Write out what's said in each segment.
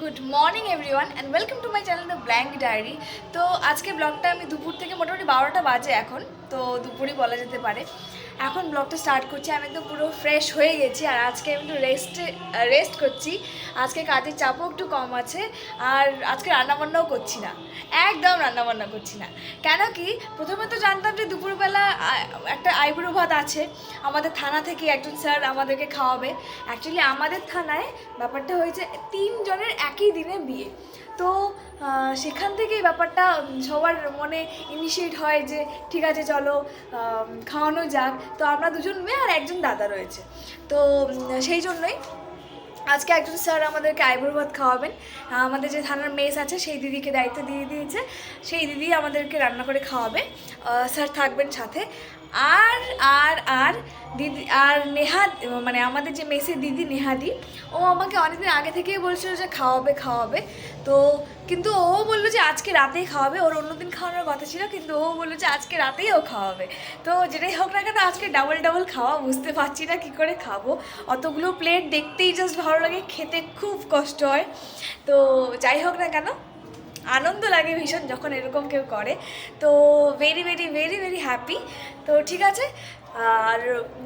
Good morning everyone and welcome to my channel the blank diary. তো আজকে ব্লগটা আমি দুপুর থেকে মোটামুটি 12টা বাজে এখন, তো দুপুরই বলা যেতে পারে। এখন ব্লগটা স্টার্ট করছি। আমি একদম পুরো ফ্রেশ হয়ে গেছি আর আজকে আমি একটু রেস্ট করছি। আজকে কাজের চাপও একটু কম আছে আর আজকে রান্নাবান্নাও করছি না, একদম রান্নাবান্না করছি না। কেন কি, প্রথমে তো জানতাম যে দুপুরবেলা একটা আইবুড়ো ভাত আছে, আমাদের থানা থেকে একজন স্যার আমাদেরকে খাওয়াবে। অ্যাকচুয়ালি আমাদের থানায় ব্যাপারটা হয়েছে 3 জনের একই দিনে বিয়ে, তো সেখান থেকেই ব্যাপারটা সবার মনে ইনিশিয়েট হয় যে ঠিক আছে চলো খাওয়ানো যাক। তো আমরা 2জন মেয়ে আর একজন দাদা রয়েছে, তো সেই জন্যই আজকে একজন স্যার আমাদেরকে আইবুড়ো ভাত খাওয়াবেন। আমাদের যে থানার মেস আছে সেই দিদিকে দায়িত্ব দিয়ে দিয়েছে, সেই দিদি আমাদেরকে রান্না করে খাওয়াবে। স্যার থাকবেন সাথে। আর আর আর দিদি আর নেহা, মানে আমাদের যে মেসের দিদি নেহাদি, ও আমাকে অনেকদিন আগে থেকেই বলছিল যে খাওয়াবে। তো কিন্তু ও বললো যে আজকে রাতেই খাওয়াবে, ওর অন্যদিন খাওয়ানোর কথা ছিল, কিন্তু ও বললো যে আজকে রাতেই ও খাওয়াবে। তো যেটাই হোক না কেন আজকে ডাবল খাওয়া, বুঝতে পারছি না কী করে খাবো। অতগুলো প্লেট দেখতেই জাস্ট ভালো লাগে, খেতে খুব কষ্ট হয়। তো যাই হোক না কেন আনন্দ লাগে ভীষণ যখন এরকম কেউ করে। তো very very very very happy. তো ঠিক আছে, আর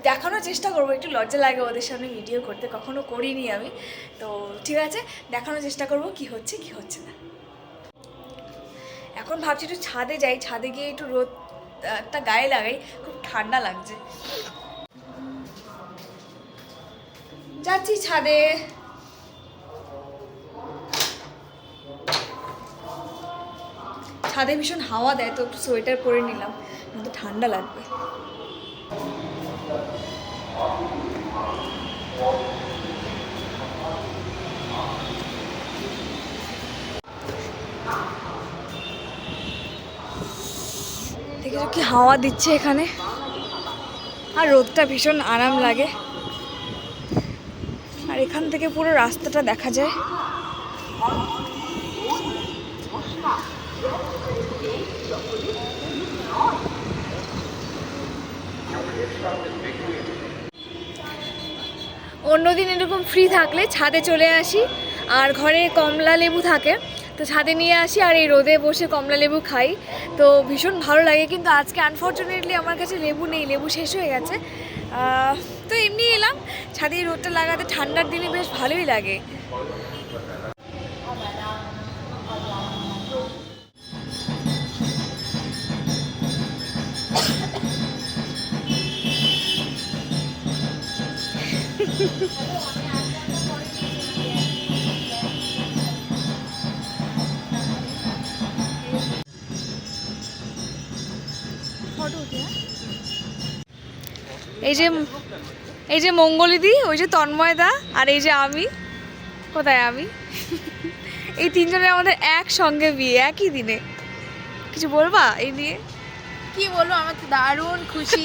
দেখানোর চেষ্টা করবো। একটু লজ্জা লাগে ওদের সামনে ভিডিও করতে, কখনো করিনি আমি। তো ঠিক আছে, দেখানোর চেষ্টা করবো কি হচ্ছে কি হচ্ছে না। এখন ভাবছি একটু ছাদে যাই, ছাদে গিয়ে একটু রোদটা গায়ে লাগাই, খুব ঠান্ডা লাগছে। যাচ্ছি ছাদে। ছাদে ভীষণ হাওয়া দেয়, তো একটু সোয়েটার পরে নিলাম, কিন্তু ঠান্ডা লাগবে। দেখেছো কি হাওয়া দিচ্ছে এখানে, আর রোদটা ভীষণ আরাম লাগে। আর এখান থেকে পুরো রাস্তাটা দেখা যায়। অন্যদিন এরকম ফ্রি থাকলে ছাদে চলে আসি, আর ঘরে কমলা লেবু থাকে তো ছাদে নিয়ে আসি আর এই রোদে বসে কমলা লেবু খাই, তো ভীষণ ভালো লাগে। কিন্তু আজকে আনফর্চুনেটলি আমার কাছে লেবু নেই, লেবু শেষ হয়ে গেছে। তো এমনি এলাম ছাদে, এই রোদটা লাগাতে ঠান্ডার দিনে বেশ ভালোই লাগে। এই যে মঙ্গলিদি, ওই যে তন্ময়দা, আর এই যে আমি। কোথায় আমি? এই 3 জনের আমাদের একসঙ্গে বিয়ে একই দিনে। কিছু বলবা এই নিয়ে? কি বলবো, আমার তো দারুণ খুশি।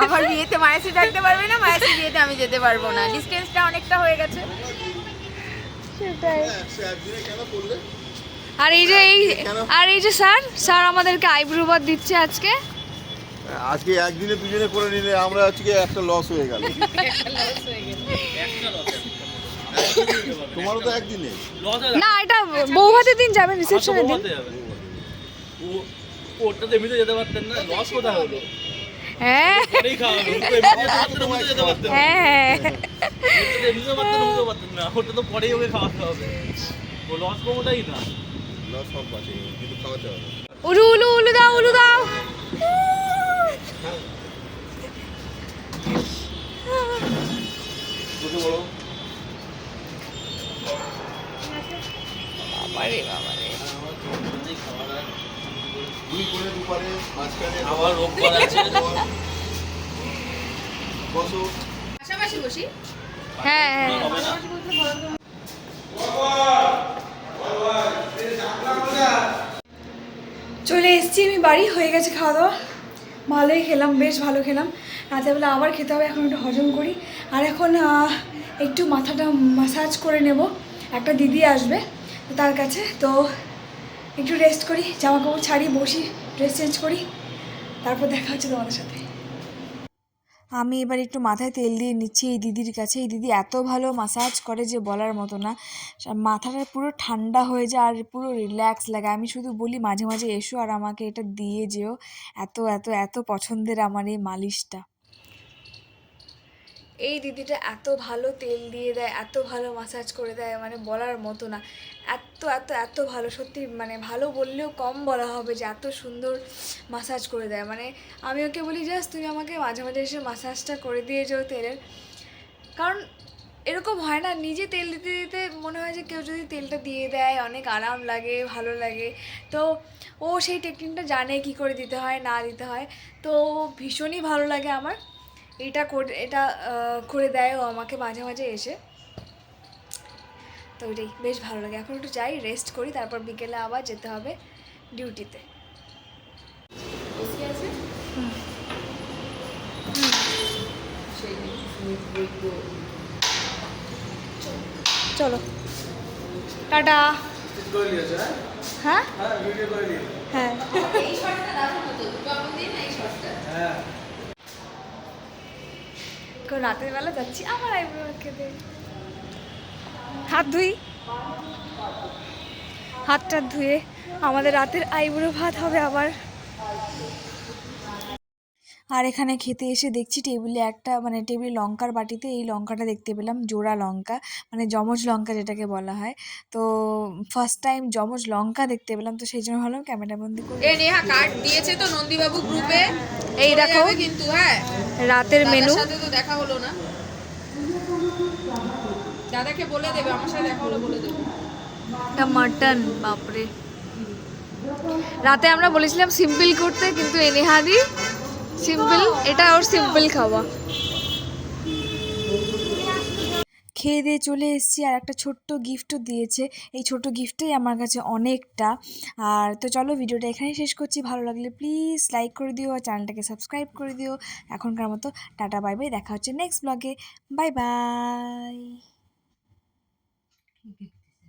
আমার বিয়েতে মায়াসি থাকতে পারবে না, মায়াসি বিয়েতে আমি যেতে পারবো না, ডিস্টেন্সটা অনেকটা হয়ে গেছে। সেটাই। আর এই যে স্যার আমাদেরকে আইব্রো ভাত দিচ্ছে আজকে। একদিনে 2জনে করে নিলে আমরা আজকে একটা লস হয়ে গেল। তোমারও তো একদিনে না, এটা বউ ভাতের দিন যাবেন, রিসেপশনের দিন। ওটা তো এমনিতে যেতে পারতেন না, লস কোথায় হলো? হ্যাঁ পরেই খাওয়া হলো, তো এমনিতে যেতে পারতেন না। হ্যাঁ, এমনিতে পারতেন না, ওটা তো পরেই ওকে খাওয়াতে হবে। ও লস কোনোটাই না, লস সব বাঁচে, কিন্তু খাওয়াতে হবে। উলু উলু উলু দাও, উলু দাও। বাবারে বাবারে, দুই করে দুপারে মাঝখানে আমার রোগ করা আছে। বসো। পাশাপাশি বসি। হ্যাঁ হ্যাঁ। চলে এসেছি আমি বাড়ি, হয়ে গেছে খাওয়া দাওয়া, ভালোই খেলাম, বেশ ভালো খেলাম। রাতেরবেলা আবার খেতে হবে, এখন একটু হজম করি। আর এখন একটু মাথাটা ম্যাসাজ করে নেব, একটা দিদি আসবে তার কাছে, তো একটু রেস্ট করি, জামা কাপড় ছাড়ি, বসি, ড্রেস চেঞ্জ করি, তারপর দেখা হচ্ছে তোমাদের সাথে। আমি এবার একটু মাথায় তেল দিয়ে নিচ্ছি এই দিদির কাছে। এই দিদি এত ভালো মাসাজ করে যে বলার মতো না। মাথাটা পুরো ঠান্ডা হয়ে যায় আর পুরো রিল্যাক্স লাগে। আমি শুধু বলি মাঝে মাঝে এসো আর আমাকে এটা দিয়ে যেও। এত এত এত পছন্দের আমার এই মালিশটা। এই দিদিটা এত ভালো তেল দিয়ে দেয়, এত ভালো মাসাজ করে দেয়, মানে বলার মতো না। এত এত এত ভালো, সত্যি মানে ভালো বললেও কম বলা হবে যে এত সুন্দর মাসাজ করে দেয়। মানে আমি ওকে বলি জাস্ট তুমি আমাকে মাঝে মাঝে এসে মাসাজটা করে দিয়ে যাও তেলের। কারণ এরকম হয় না, নিজে তেল দিতে দিতে মনে হয় যে কেউ যদি তেলটা দিয়ে দেয় অনেক আরাম লাগে, ভালো লাগে। তো ও সেই টেকনিকটা জানে কি করে দিতে হয় না দিতে হয়। তো ভীষণই ভালো লাগে আমার। এটা করে দেয় ও আমাকে মাঝে মাঝে এসে। তো ওইটাই বেশ ভালো লাগে। এখন একটু যাই, রেস্ট করি, তারপর বিকেলে আবার যেতে হবে ডিউটিতে। চলো টাটা। হ্যাঁ হ্যাঁ রাতের বেলা যাচ্ছি আমার আইব্রো খেতে। হাত ধুই, হাতটা ধুয়ে আমাদের রাতের আইব্রো ভাত হবে আবার। আর এখানে খেতে এসে দেখছি টেবিলে টেবিলে লঙ্কার বাটিতে এই লঙ্কাটা দেখতে পেলাম, জোড়া লঙ্কা, মানে যমজ লঙ্কা যেটাকে বলা হয়। তো ফার্স্ট টাইম যমজ লঙ্কা দেখতে পেলাম, তো সেই জন্য ভাবলাম ক্যামেরা বন্দি করে। এ নেহা কার্ড দিয়েছে তো নন্দীবাবু গ্রুপে, এই দেখো কিন্তু হ্যাঁ রাতের মেনু। সাথে তো দেখা হলো না, দাদাকে বলে দেবে আমার সাথে দেখা হলো বলে দেবে। এটা মাটন, বাপরে। রাতে আমরা বলেছিলাম সিম্পল করতে, কিন্তু এনেহাদি সিম্পল, এটা ওর সিম্পল খাওয়া। খেয়ে দিয়ে চলে এসেছি, আর একটা ছোট্ট গিফটও দিয়েছে। এই ছোট্ট গিফটটাই আমার কাছে অনেকটা। আর তো চলো ভিডিওটা এখানেই শেষ করছি। ভালো লাগলে প্লিজ লাইক করে দিও আর চ্যানেলটাকে সাবস্ক্রাইব করে দিও। এখনকার মতো টাটা বাই বাই, দেখা হচ্ছে নেক্সট ব্লগে। Bye bye.